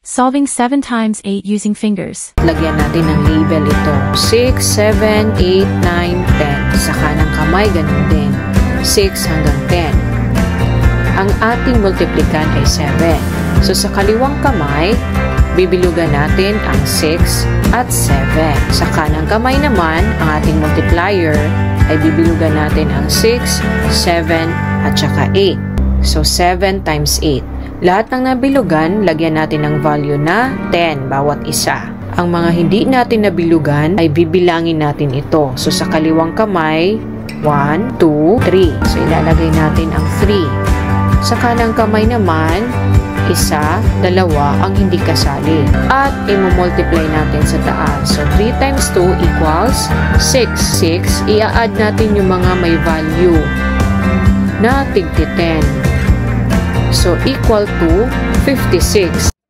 Solving 7 times 8 using fingers. Lagyan natin ng label ito. 6, 7, 8, 9, 10. Sa kanang kamay, ganun din. 6 hanggang 10. Ang ating multiplican ay 7. So sa kaliwang kamay, bibilugan natin ang 6 at 7. Sa kanang kamay naman, ang ating multiplier ay bibilugan natin ang 6, 7, at saka 8. So 7 times 8. Lahat ng nabilugan, lagyan natin ng value na 10 bawat isa. Ang mga hindi natin nabilugan ay bibilangin natin ito. So sa kaliwang kamay, 1, 2, 3. So ilalagay natin ang 3. Sa kanang kamay naman, 1, 2 ang hindi kasali. At i-multiply natin sa taas. So 3 times 2 equals 6. 6, i-add natin yung mga may value na tig 10. So equal to 56.